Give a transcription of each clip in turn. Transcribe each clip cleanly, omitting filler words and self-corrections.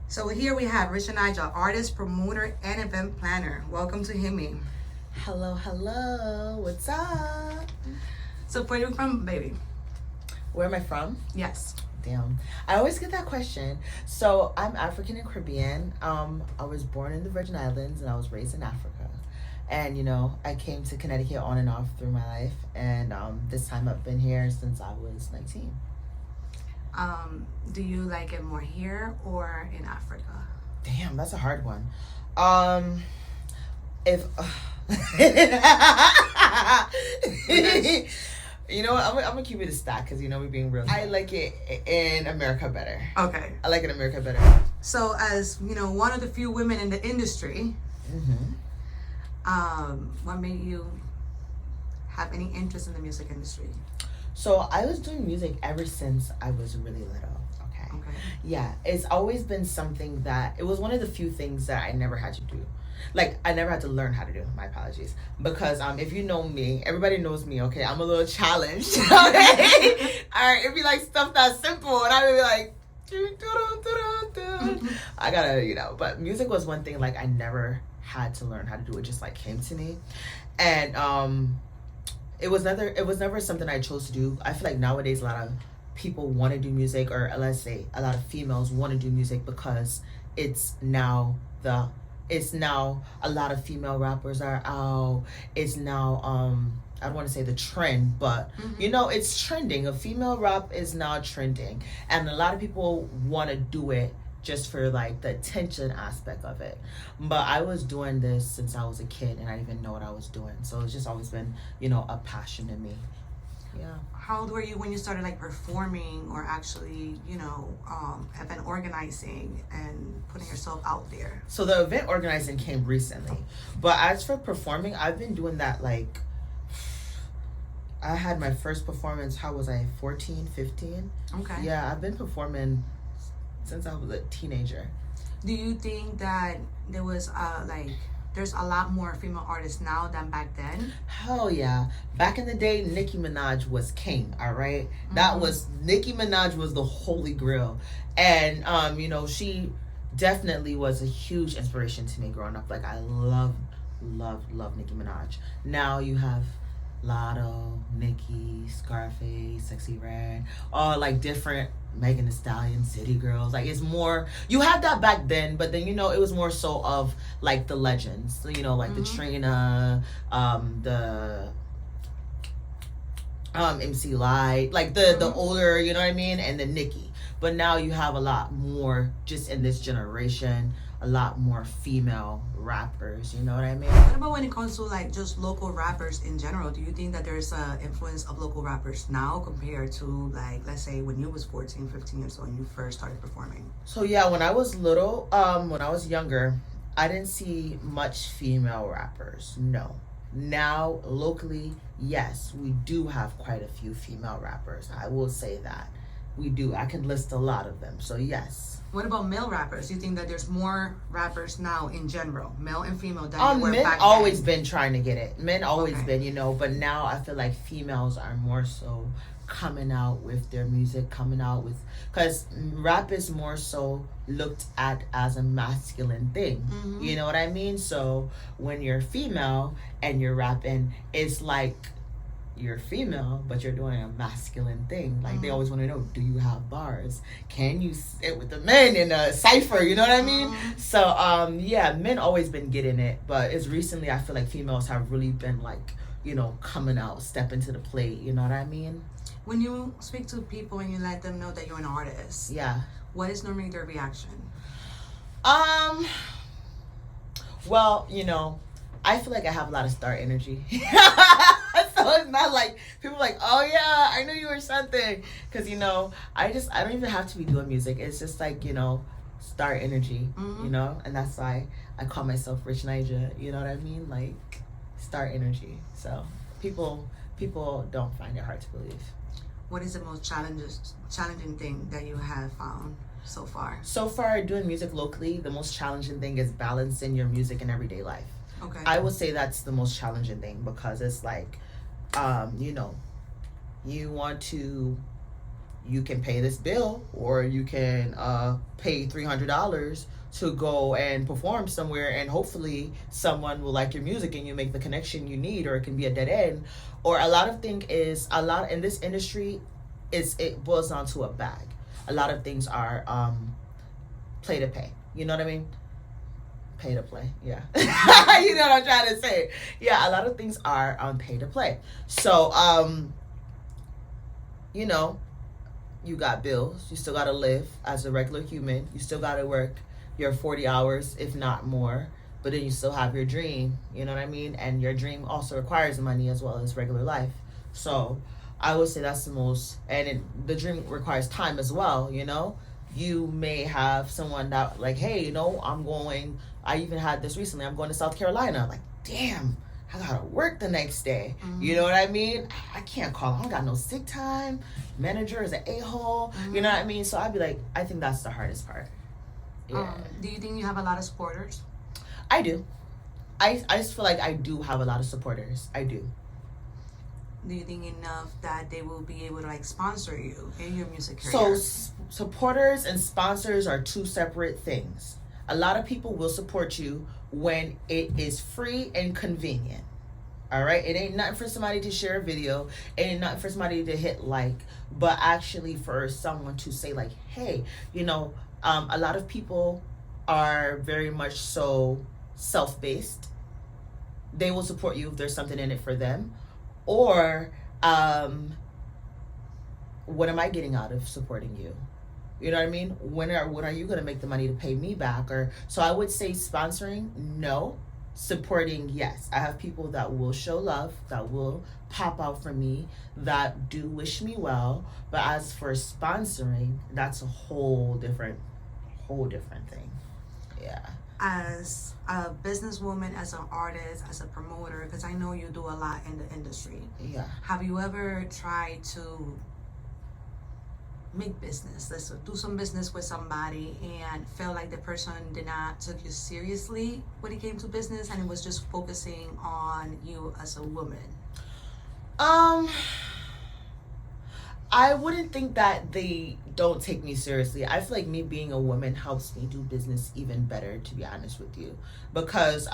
So here we have Rich Nijah, artist, promoter, and event planner. Welcome to Himmy. Hello, hello. What's up? So where are you from, baby? Where am I from? Yes. Damn. I always get that question. So I'm African and Caribbean. I was born in the Virgin Islands and I was raised in Africa. And I came to Connecticut on and off through my life. And this time I've been here since I was 19. Do you like it more here or in Africa? Damn, that's a hard one. If you know what, I'm gonna keep it a stack because we're being real. I like it in America better. Okay. I like it in America better. So as one of the few women in the industry, what made you have any interest in the music industry? So I was doing music ever since I was really little. Okay. Yeah, it's always been something that it was one of the few things that I never had to do. Like, I never had to learn how to do. My apologies. Because if you know me, everybody knows me, okay? I'm a little challenged, okay? Alright, it'd be like stuff that's simple, and I would be like, I gotta, but music was one thing, like, I never had to learn how to do. It just, like, came to me. And, it was never something I chose to do. I feel like nowadays a lot of people want to do music, or let's say a lot of females want to do music because it's now a lot of female rappers are out. It's now I don't want to say the trend, but it's trending. A female rap is now trending, and a lot of people want to do it just for like the attention aspect of it. But I was doing this since I was a kid and I didn't even know what I was doing. So it's just always been, a passion in me. Yeah. How old were you when you started like performing or actually, event organizing and putting yourself out there? So the event organizing came recently. But as for performing, I've been doing that like, I had my first performance, how was I, 14, 15? Okay. Yeah, I've been performing since I was a teenager. Do you think that there was there's a lot more female artists now than back then? Hell yeah. Back in the day, Nicki Minaj was king, all right? Nicki Minaj was the holy grail. And, she definitely was a huge inspiration to me growing up. Like, I love Nicki Minaj. Now you have Lotto, Nicki, Scarface, Sexy Red, all like different Megan Thee Stallion, City Girls. Like, it's more, you had that back then, but then it was more so of like the legends. So, like the Trina, the MC Lyte, like the older, you know what I mean, and the Nicki. But now you have a lot more just in this generation, a lot more female rappers, you know what I mean? What about when it comes to like just local rappers in general? Do you think that there's an influence of local rappers now compared to like, let's say when you was 14, 15 years old and you first started performing? So yeah, when I was little, when I was younger, I didn't see much female rappers, no. Now, locally, yes, we do have quite a few female rappers. I will say that. We do. I can list a lot of them, so yes. What about male rappers? Do you think that there's more rappers now in general, male and female, than there were men back always then? been trying to get it. Men always been, but now I feel like females are more so coming out with their music, because rap is more so looked at as a masculine thing. You know what I mean? So when you're female and you're rapping, it's like you're female, but you're doing a masculine thing. Like, they always want to know, do you have bars? Can you sit with the men in a cipher? You know what I mean? So, yeah, men always been getting it, but it's recently I feel like females have really been like, coming out, stepping to the plate. You know what I mean? When you speak to people and you let them know that you're an artist, yeah, what is normally their reaction? Well, I feel like I have a lot of star energy. So it's not like people are like, oh yeah, I knew you were something. Because, I don't even have to be doing music. It's just like, star energy, and that's why I call myself Rich Nijah. You know what I mean? Like, star energy. So people don't find it hard to believe. What is the most challenging thing that you have found so far? So far, doing music locally, the most challenging thing is balancing your music and everyday life. Okay. I would say that's the most challenging thing, because it's like, you want to you can pay this bill, or you can pay $300 to go and perform somewhere, and hopefully someone will like your music and you make the connection you need, or it can be a dead end. Or a lot of thing is, a lot in this industry, it boils down to a bag. A lot of things are play to pay. You know what I mean? Pay to play. Yeah. You know what I'm trying to say. Yeah, a lot of things are pay to play. So you know, you got bills. You still got to live as a regular human. You still got to work your 40 hours, if not more. But then you still have your dream. You know what I mean? And your dream also requires money as well as regular life. So I would say that's the most, and the dream requires time as well, you know? You may have someone that, like, hey, you know, I even had this recently, I'm going to South Carolina. Like, damn, I gotta work the next day. Mm-hmm. You know what I mean? I can't call. I don't got no sick time. Manager is an a-hole. Mm-hmm. You know what I mean? So I'd be like, I think that's the hardest part. Yeah. Do you think you have a lot of supporters? I do. I just feel like I do have a lot of supporters. I do. Do you think enough that they will be able to like sponsor you in your music career? So supporters and sponsors are two separate things. A lot of people will support you when it is free and convenient. All right? It ain't nothing for somebody to share a video. It ain't nothing for somebody to hit like. But actually for someone to say like, hey, you know, a lot of people are very much so self-based. They will support you if there's something in it for them. Or what am I getting out of supporting you? You know what I mean? When are you going to make the money to pay me back? Or so I would say sponsoring, no. Supporting, yes. I have people that will show love, that will pop out for me, that do wish me well. But as for sponsoring, that's a whole different thing. Yeah. As a businesswoman, as an artist, as a promoter, because I know you do a lot in the industry. Yeah. Have you ever tried to make business? Let's do some business with somebody and felt like the person did not take you seriously when it came to business, and it was just focusing on you as a woman? I wouldn't think that they don't take me seriously. I feel like me being a woman helps me do business even better, to be honest with you. Because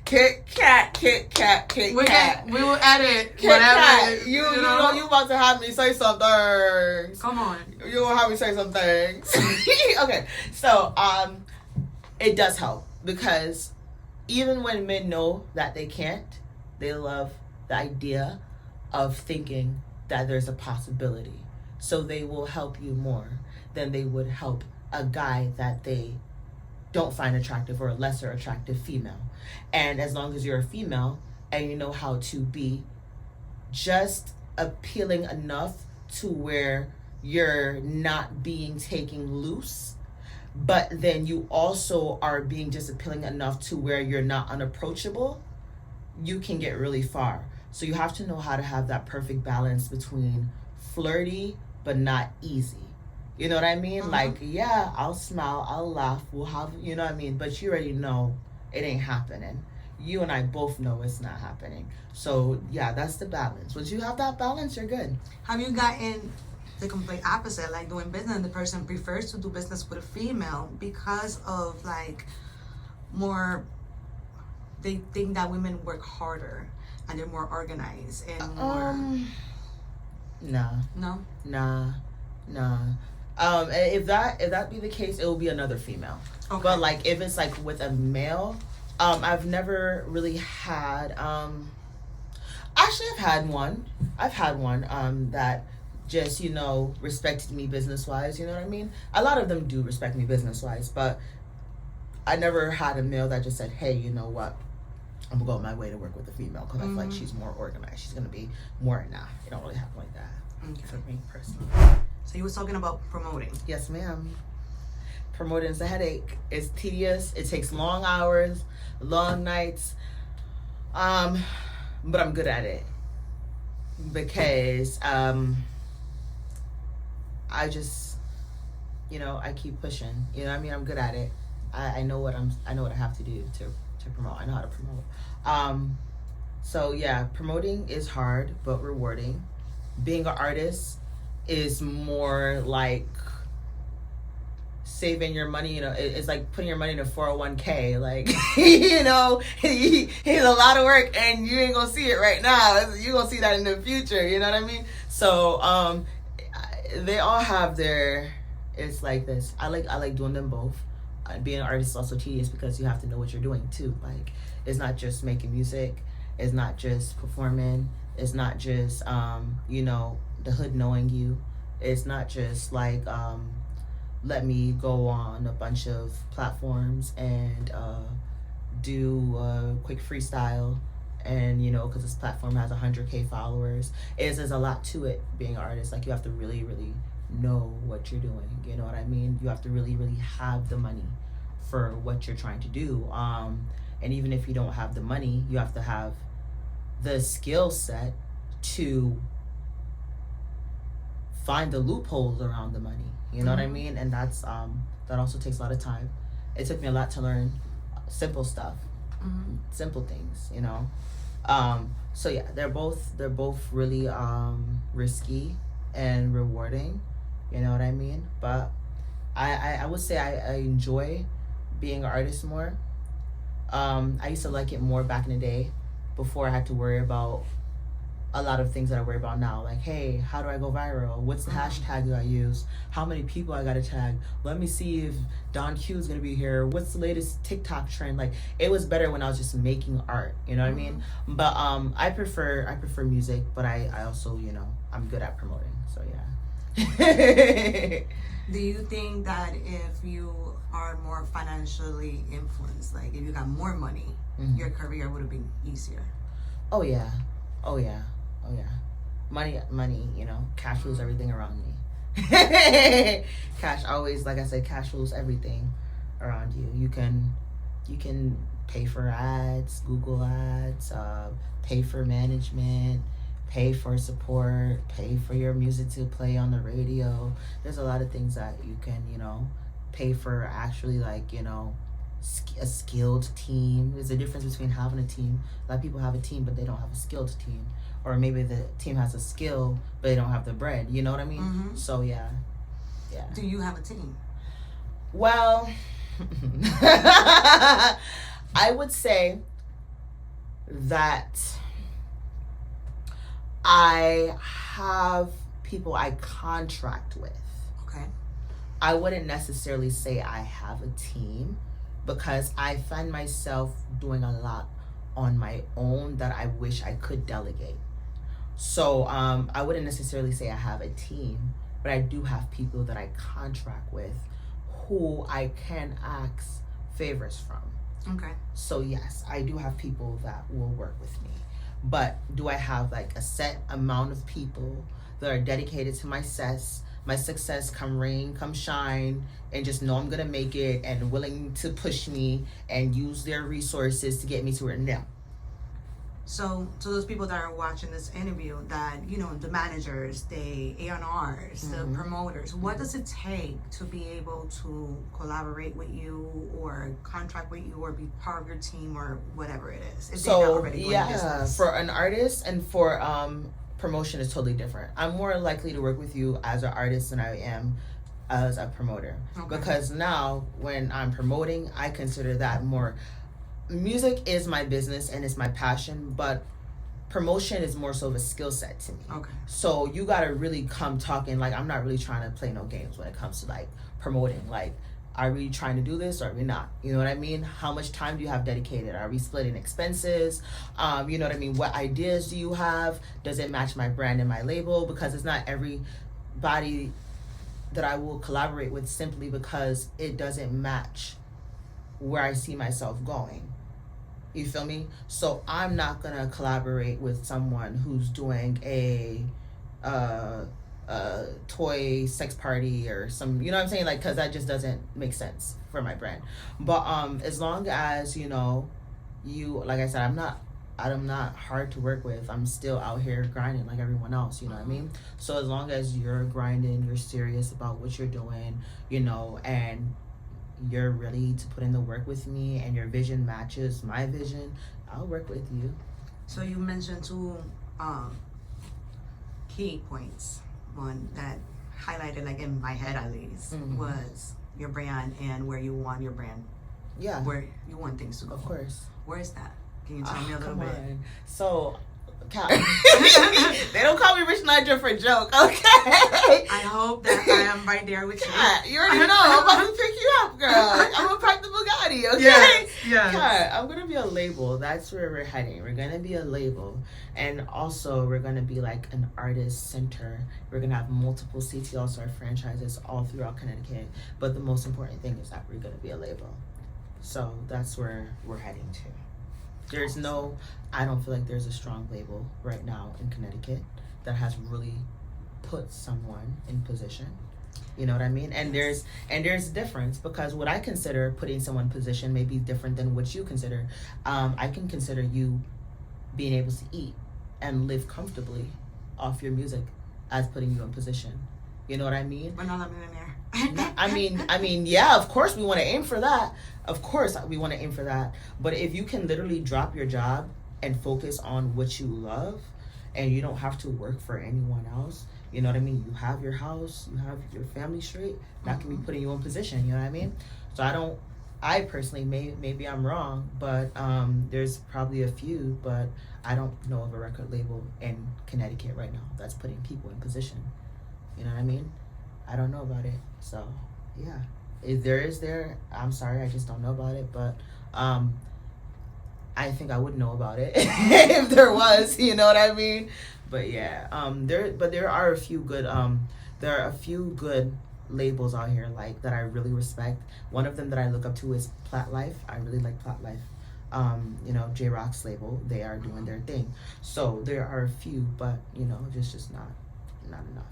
Kit Kat. Kit Kat. Kit Kat. We will edit Kit whatever. Kat. You know you about to have me say some things. Come on. You will have me say some things. Okay, so it does help, because even when men know that they can't, they love the idea of thinking that there's a possibility. So they will help you more than they would help a guy that they don't find attractive, or a lesser attractive female. And as long as you're a female and you know how to be just appealing enough to where you're not being taken loose, but then you also are being just appealing enough to where you're not unapproachable, you can get really far. So you have to know how to have that perfect balance between flirty but not easy. You know what I mean? Uh-huh. Like, yeah, I'll smile, I'll laugh, we'll have, you know what I mean? But you already know it ain't happening. You and I both know it's not happening. So, yeah, that's the balance. Once you have that balance, you're good. Have you gotten the complete opposite, like doing business, and the person prefers to do business with a female because of, like, more, they think that women work harder and they're more organized and more... Nah. If that be the case, it will be another female. Okay. But like if it's like with a male, I've never really had. Actually, I've had one that just respected me business wise. You know what I mean? A lot of them do respect me business wise, but I never had a male that just said, "Hey, you know what? I'm gonna go my way to work with a female because I feel like she's more organized. She's gonna be more." Nah, it don't really happen like that. Okay. For me personally. So you was talking about promoting. Yes, ma'am. Promoting is a headache. It's tedious. It takes long hours, long nights. But I'm good at it because I just, I keep pushing. You know what I mean? I'm good at it. I know what I know what I have to do to promote. I know how to promote. So yeah, promoting is hard but rewarding. Being an artist is more like saving your money. It's like putting your money in a 401k. Like, it's a lot of work and you ain't gonna see it right now. You're gonna see that in the future. You know what I mean? So they all have their, it's like this. I like doing them both. Being an artist is also tedious because you have to know what you're doing too. Like, it's not just making music, it's not just performing, it's not just the hood knowing you, it's not just like let me go on a bunch of platforms and do a quick freestyle, and because this platform has 100K followers. There's a lot to it being an artist. Like, you have to really know what you're doing. You know what I mean? You have to really have the money for what you're trying to do. And even if you don't have the money, you have to have the skill set to find the loopholes around the money. You know what I mean? And that's that also takes a lot of time. It took me a lot to learn simple stuff, simple things. So yeah, they're both really risky and rewarding. You know what I mean? But I would say I enjoy being an artist more. I used to like it more back in the day, before I had to worry about a lot of things that I worry about now. Like, hey, how do I go viral? What's the hashtag that I use? How many people I gotta tag? Let me see if Don Q is gonna be here. What's the latest TikTok trend? Like, it was better when I was just making art. You know what I mean? But I prefer music, but I also, I'm good at promoting. So yeah. Do you think that if you are more financially influenced, like if you got more money, your career would have been easier? Oh yeah. Money, cash rules everything around me. Cash always, like I said, cash rules everything around you. You can pay for ads, Google ads, pay for management, pay for support, pay for your music to play on the radio. There's a lot of things that you can, pay for, actually, like, a skilled team. There's a difference between having a team. A lot of people have a team, but they don't have a skilled team. Or maybe the team has a skill, but they don't have the bread. You know what I mean? So yeah. Do you have a team? Well, I would say that I have people I contract with. Okay. I wouldn't necessarily say I have a team, because I find myself doing a lot on my own that I wish I could delegate. So I wouldn't necessarily say I have a team, but I do have people that I contract with who I can ask favors from. Okay. So yes, I do have people that will work with me. But do I have like a set amount of people that are dedicated to my success, come rain, come shine, and just know I'm gonna make it, and willing to push me and use their resources to get me to where now? So those people that are watching this interview, that, the managers, the A&Rs, the promoters, what does it take to be able to collaborate with you or contract with you or be part of your team or whatever it is? If they're not already doing business? For an artist and for promotion is totally different. I'm more likely to work with you as an artist than I am as a promoter. Okay. Because now when I'm promoting, I consider that more. Music is my business and it's my passion, but promotion is more so of a skill set to me. Okay. So you gotta really come talking, like, I'm not really trying to play no games when it comes to like promoting. Like, are we trying to do this or are we not? You know what I mean? How much time do you have dedicated? Are we splitting expenses? You know what I mean? What ideas do you have? Does it match my brand and my label? Because it's not everybody that I will collaborate with simply because it doesn't match where I see myself going. You feel me? So I'm not gonna collaborate with someone who's doing a toy sex party or some, you know what I'm saying? Like, cause that just doesn't make sense for my brand. But as long as, you, like I said, I'm not I'm not hard to work with. I'm still out here grinding like everyone else, you know what I mean? So as long as you're grinding, you're serious about what you're doing, you know, and you're ready to put in the work with me and your vision matches my vision, I'll work with you. So you mentioned two key points. One that highlighted, like in my head at least, was your brand and where you want your brand. Yeah. Where you want things to go. Of course. Where is that? Can you tell me a little come bit? on. So, they don't call me Rich Nijah for a joke, okay? I hope that I am right there with you. Kat, you already know. I'm about to pick you up, girl. I'm gonna park the Bugatti, okay? Yes. Kat, I'm gonna be a label. That's where we're heading. We're gonna be a label. And also, we're gonna be like an artist center. We're gonna have multiple CT Allstar franchises all throughout Connecticut. But the most important thing is that we're gonna be a label. So that's where we're heading to. I don't feel like there's a strong label right now in Connecticut that has really put someone in position. You know what I mean? And there's a difference, because what I consider putting someone in position may be different than what you consider. I can consider you being able to eat and live comfortably off your music as putting you in position. You know what I mean? We're not a millionaire. I mean, yeah, of course we want to aim for that. Of course we want to aim for that. But if you can literally drop your job and focus on what you love, and you don't have to work for anyone else, you know what I mean? You have your house, you have your family straight, that can be putting you in position, you know what I mean? So I personally, maybe I'm wrong, but there's probably a few, but I don't know of a record label in Connecticut right now that's putting people in position. You know what I mean? I don't know about it. So, yeah. If there is I'm sorry, I just don't know about it. But I think I would know about it if there was, you know what I mean? But yeah, there are a few good labels out here like that I really respect. One of them that I look up to is Plat Life. I really like Plat Life. You know, J Rock's label, they are doing their thing. So there are a few, but you know, just not enough.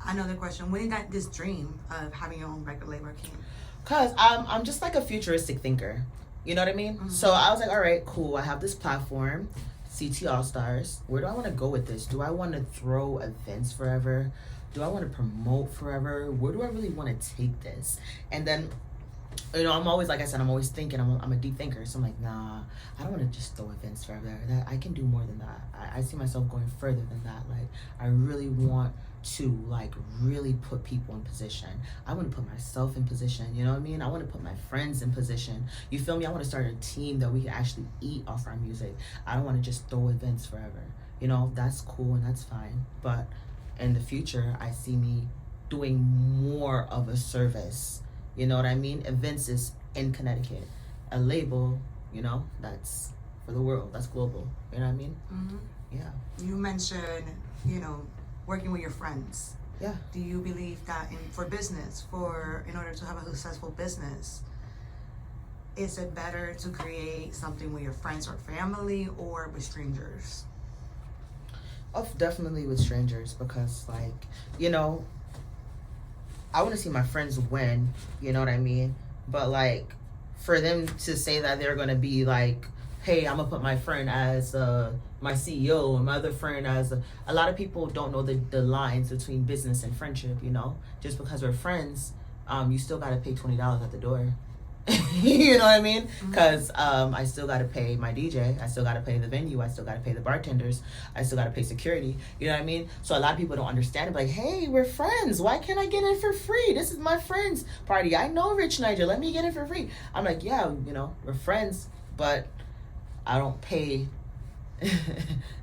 Another question: when did this dream of having your own record label came? Cause I'm just like a futuristic thinker. You know what I mean? So I was like, all right, cool. I have this platform, CT Allstars. Where do I want to go with this? Do I want to throw events forever? Do I want to promote forever? Where do I really want to take this? And then, you know, I'm always, like I said, I'm always thinking. I'm a deep thinker. So I'm like, nah, I don't want to just throw events forever. That I can do more than that. I see myself going further than that. Like, I really want to like really put people in position. I want to put myself in position, you know what I mean? I want to put my friends in position. You feel me? I want to start a team that we can actually eat off our music. I don't want to just throw events forever. You know, that's cool and that's fine. But in the future, I see me doing more of a service. You know what I mean? Events is in Connecticut. A label, you know, that's for the world. That's global. You know what I mean? Yeah. You mentioned, you know, working with your friends. Yeah. Do you believe that in order to have a successful business, is it better to create something with your friends or family or with strangers? Oh, definitely with strangers, because like, you know, I want to see my friends win, you know what I mean? But like, for them to say that they're going to be like, hey, I'm gonna put my friend as my CEO and my other friend as a lot of people don't know the lines between business and friendship, you know? Just because we're friends, you still gotta pay $20 at the door. You know what I mean? Because I still gotta pay my DJ, I still gotta pay the venue, I still gotta pay the bartenders, I still gotta pay security, you know what I mean? So a lot of people don't understand it, like, hey, we're friends, why can't I get in for free? This is my friend's party, I know Rich Nijah, let me get in for free. I'm like, yeah, you know, we're friends, but I don't pay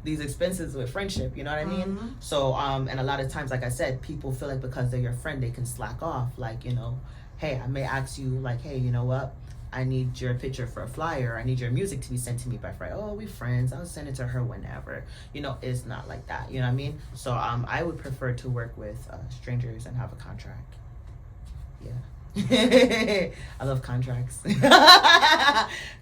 these expenses with friendship, you know what I mean? So, and a lot of times, like I said, people feel like because they're your friend, they can slack off. Like, you know, hey, I may ask you, like, hey, you know what? I need your picture for a flyer. I need your music to be sent to me by Friday. Oh, we friends. I'll send it to her whenever. You know, it's not like that. You know what I mean? So, I would prefer to work with strangers and have a contract. Yeah. I love contracts.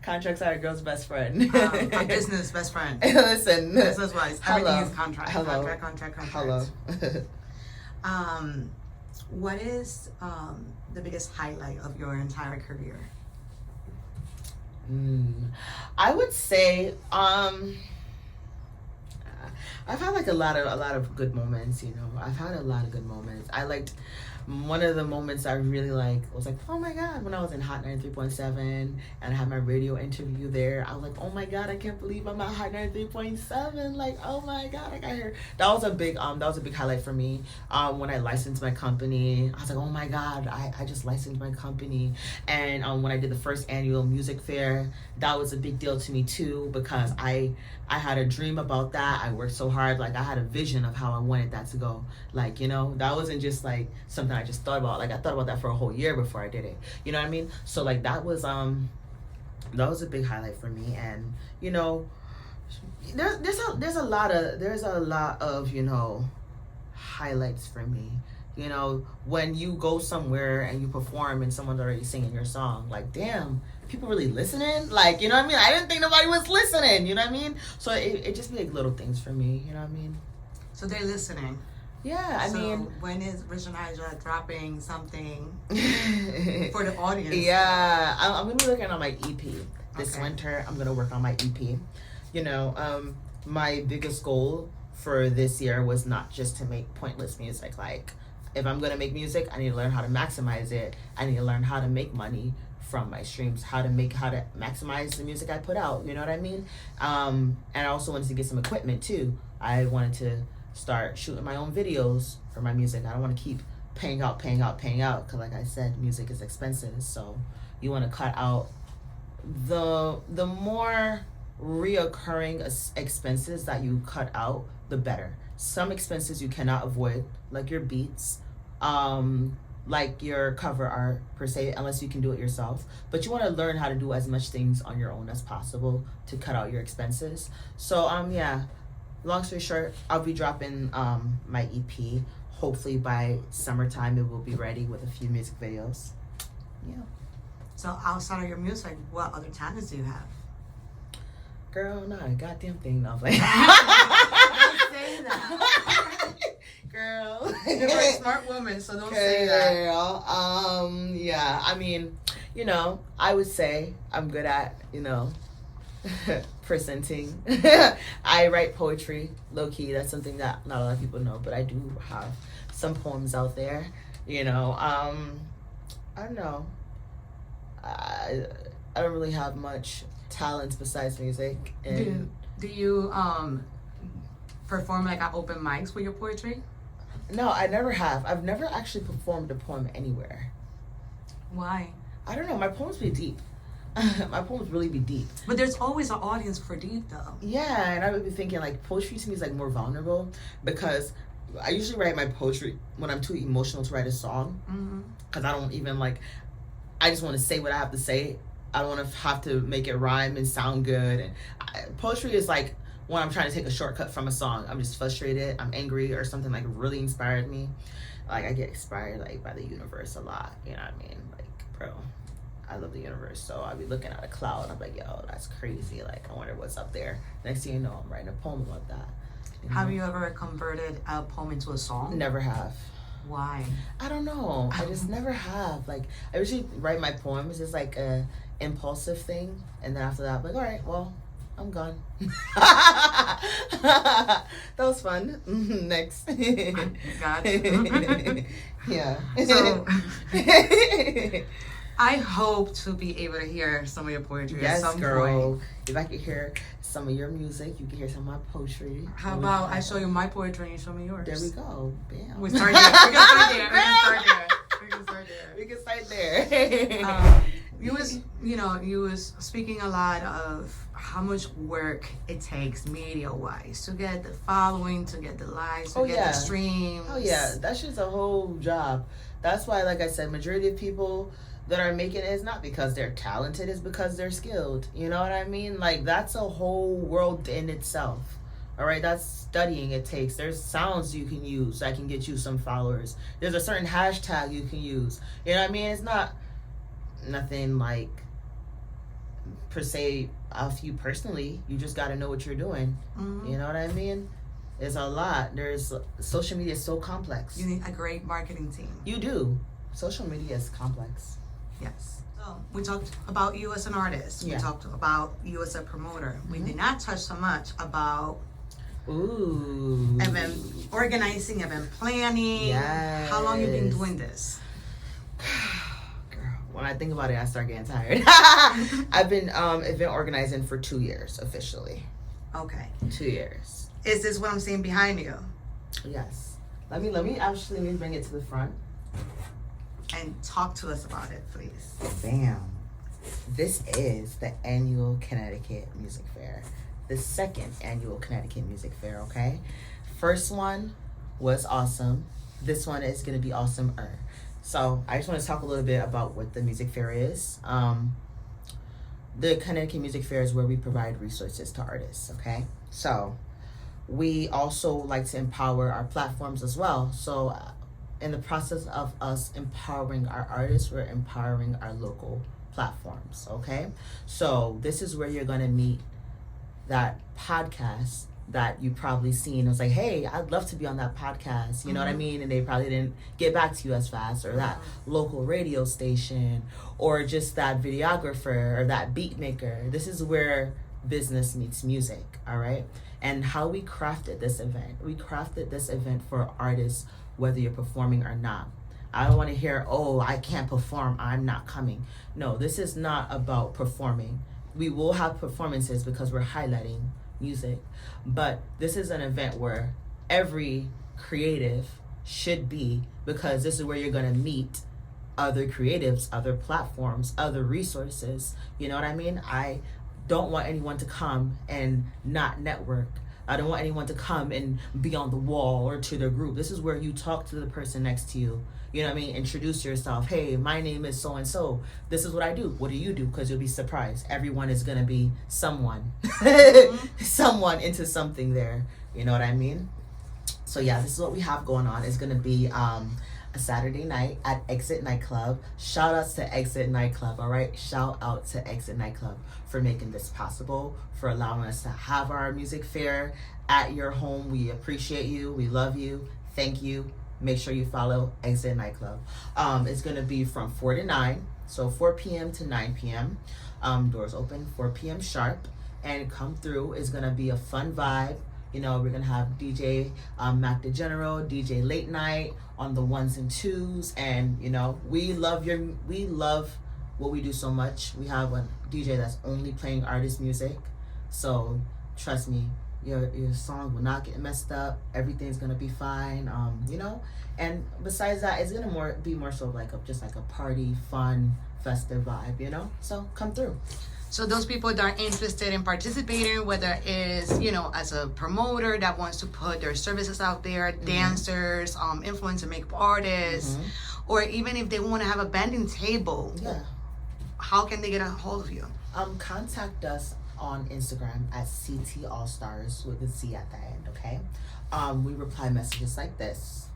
Contracts are a girl's best friend. A business best friend. Listen. Business wise. Everything is contract. Hello. Contract. Hello. What is the biggest highlight of your entire career? I would say I've had like a lot of good moments, you know. I've had a lot of good moments. I liked one of the moments I really was like, oh my God, when I was in Hot 93.7 and I had my radio interview there, I was like, oh my God, I can't believe I'm at Hot 93.7. Like, oh my God, I got here. That was a big highlight for me. When I licensed my company, I was like, oh my God, I just licensed my company. And when I did the first annual music fair, that was a big deal to me too, because I had a dream about that. I worked so hard. Like, I had a vision of how I wanted that to go. Like, you know, that wasn't just like something I just thought about. Like, I thought about that for a whole year before I did it. You know what I mean? So like that was a big highlight for me. And you know, there's a lot of you know, highlights for me. You know, when you go somewhere and you perform and someone's already singing your song, like, damn, people really listening? Like, you know what I mean? I didn't think nobody was listening, you know what I mean? So it just be like little things for me, you know what I mean? So they're listening. Yeah, I mean, when is Rich Nijah dropping something for the audience? Yeah, I'm gonna be working on my EP this winter. I'm gonna work on my EP. You know, my biggest goal for this year was not just to make pointless music. Like, if I'm gonna make music, I need to learn how to maximize it. I need to learn how to make money from my streams, how to maximize the music I put out. You know what I mean? And I also wanted to get some equipment too. I wanted to start shooting my own videos for my music. I don't want to keep paying out, because like I said, music is expensive. So you want to cut out the more reoccurring expenses that you cut out, the better. Some expenses you cannot avoid, like your beats, like your cover art per se, unless you can do it yourself. But you want to learn how to do as much things on your own as possible to cut out your expenses. So yeah, long story short, I'll be dropping my EP. Hopefully by summertime it will be ready with a few music videos. Yeah. So outside of your music, what other talents do you have? Girl, not a goddamn thing. I was like, don't say that. Girl. You're a smart woman, so don't say that. Girl. Yeah, I mean, you know, I would say I'm good at, you know, presenting. I write poetry, low key. That's something that not a lot of people know, but I do have some poems out there. You know, I don't know. I don't really have much talents besides music. And do you perform like at open mics with your poetry? No, I never have. I've never actually performed a poem anywhere. Why? I don't know. My poems be deep. My poems really be deep. But there's always an audience for deep, though. Yeah, and I would be thinking, like, poetry to me is, like, more vulnerable, because I usually write my poetry when I'm too emotional to write a song. Because I don't even, like, I just want to say what I have to say. I don't want to have to make it rhyme and sound good. And poetry is, like, when I'm trying to take a shortcut from a song. I'm just frustrated, I'm angry, or something, like, really inspired me. Like, I get inspired, like, by the universe a lot, you know what I mean? Like, bro, I love the universe, so I'll be looking at a cloud, I'm like, yo, that's crazy, like, I wonder what's up there. Next thing you know, I'm writing a poem about that. You know? Have you ever converted a poem into a song? Never have. Why? I don't know. I just never have. Like, I usually write my poems as like a impulsive thing, and then after that, I'm like, all right, well, I'm gone. That was fun. Next. Got you. Yeah. So, I hope to be able to hear some of your poetry at some point. If I could hear some of your music, you can hear some of my poetry. How about I show you my poetry and you show me yours? There we go. Bam. We start there. We can start there. We can start there. You was speaking a lot of how much work it takes media-wise to get the following, to get the likes, to get the streams. Oh yeah, that's just a whole job. That's why, like I said, majority of people that are making it is not because they're talented, it's because they're skilled. You know what I mean? Like, that's a whole world in itself. All right, that's studying it takes. There's sounds you can use that can get you some followers. There's a certain hashtag you can use. You know what I mean? It's not nothing like per se of you personally. You just got to know what you're doing. Mm-hmm. You know what I mean? There's a lot. Social media is so complex. You need a great marketing team. You do. Social media is complex. Yes. So So we talked about you as an artist. Yeah. We talked about you as a promoter. We did not touch so much about event organizing, event planning. Yes. How long you been doing this? Girl, when I think about it, I start getting tired. I've been event organizing for 2 years officially. Okay. 2 years. Is this what I'm seeing behind you? Yes. Let me bring it to the front. And talk to us about it, please. Bam. This is the annual Connecticut Music Fair. The second annual Connecticut Music Fair, okay? First one was awesome. This one is going to be awesomer. So I just want to talk a little bit about what the music fair is. The Connecticut Music Fair is where we provide resources to artists, okay? So we also like to empower our platforms as well. So in the process of us empowering our artists, we're empowering our local platforms, okay? So this is where you're gonna meet that podcast that you probably seen. It was like, hey, I'd love to be on that podcast, you know what I mean? And they probably didn't get back to you as fast, or that local radio station, or just that videographer or that beat maker. This is where business meets music, all right? And how we crafted this event. We crafted this event for artists, whether you're performing or not. I don't want to hear, oh, I can't perform, I'm not coming. No, this is not about performing. We will have performances because we're highlighting music, but this is an event where every creative should be, because this is where you're going to meet other creatives, other platforms, other resources. You know what I mean? I don't want anyone to come and not network. I don't want anyone to come and be on the wall or to their group. This is where you talk to the person next to you. You know what I mean? Introduce yourself. Hey, my name is so-and-so. This is what I do. What do you do? Because you'll be surprised. Everyone is going to be someone. Someone into something there. You know what I mean? So yeah, this is what we have going on. It's going to be a Saturday night at Exit Nightclub. Shout outs to Exit Nightclub, all right? Shout out to Exit Nightclub for making this possible, for allowing us to have our music fair at your home. We appreciate you. We love you. Thank you. Make sure you follow Exit Nightclub. It's going to be from 4 to 9, so 4 p.m. to 9 p.m. Doors open 4 p.m. sharp, and come through. It's going to be a fun vibe. You know, we're going to have DJ Mac the General, DJ Late Night on the ones and twos, and, you know, we love what we do so much. We have a DJ that's only playing artist music, so trust me, your song will not get messed up. Everything's gonna be fine. You know, and besides that, it's gonna be more so like just like a party, fun, festive vibe. You know, so come through. So those people that are interested in participating, whether it's, you know, as a promoter that wants to put their services out there, dancers, influencer makeup artists, or even if they want to have a banding table, how can they get a hold of you? Contact us on Instagram at CT Allstars with a C at the end, okay? We reply messages like this.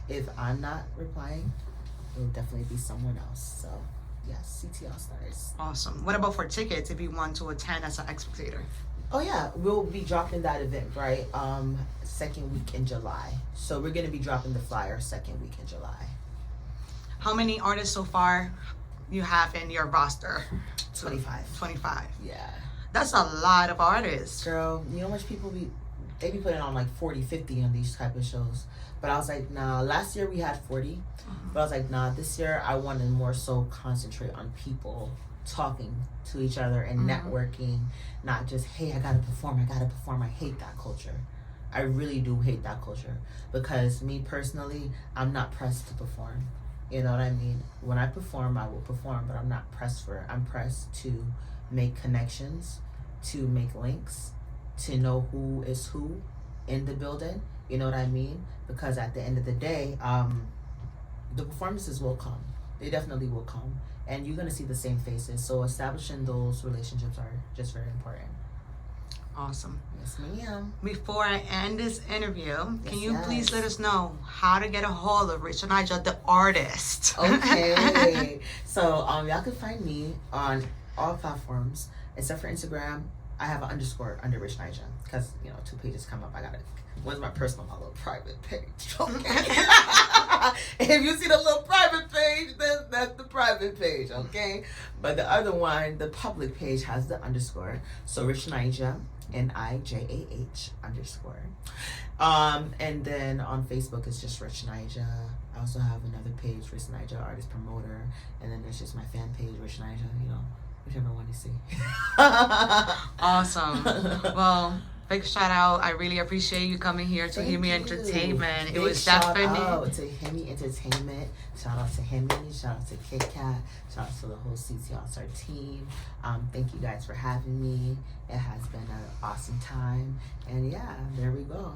If I'm not replying, it will definitely be someone else. So yes, CT Allstars. Awesome. What about for tickets if you want to attend as an spectator? Oh yeah, we'll be dropping that event right second week in July. So we're gonna be dropping the flyer second week in July. How many artists so far you have in your roster? 25. 25. Yeah. That's a lot of artists. Girl, you know how much people they be putting on like 40, 50 on these type of shows. But I was like, nah, last year we had 40. But I was like, nah, this year I want to more so concentrate on people talking to each other and networking, not just, hey, I gotta perform. I hate that culture. I really do hate that culture, because me personally, I'm not pressed to perform. You know what I mean? When I perform, I will perform, but I'm not pressed for it. I'm pressed to make connections, to make links, to know who is who in the building. You know what I mean? Because at the end of the day, the performances will come. They definitely will come. And you're going to see the same faces. So establishing those relationships are just very important. Awesome. Yes, ma'am. Before I end this interview, can you please let us know how to get a hold of Rich Nijah, the artist? Okay. So y'all can find me on all platforms except for Instagram. I have an underscore under Rich Nijah, because, you know, 2 pages come up. I got it. One's my personal, my little private page. Okay. If you see the little private page, that's the private page, okay? But the other one, the public page, has the underscore. So Rich Nijah, NIJAH underscore. And then on Facebook, it's just Rich Nijah. I also have another page, Rich Nijah, artist promoter. And then there's just my fan page, Rich Nijah, you know, whichever one you see. Awesome. Well, big shout out. I really appreciate you coming here to Himmy Entertainment. It was definitely. Shout out to Himmy Entertainment. Shout out to Himmy. Shout out to Kit Kat. Shout out to the whole CT Allstar team. Thank you guys for having me. It has been an awesome time. And yeah, there we go.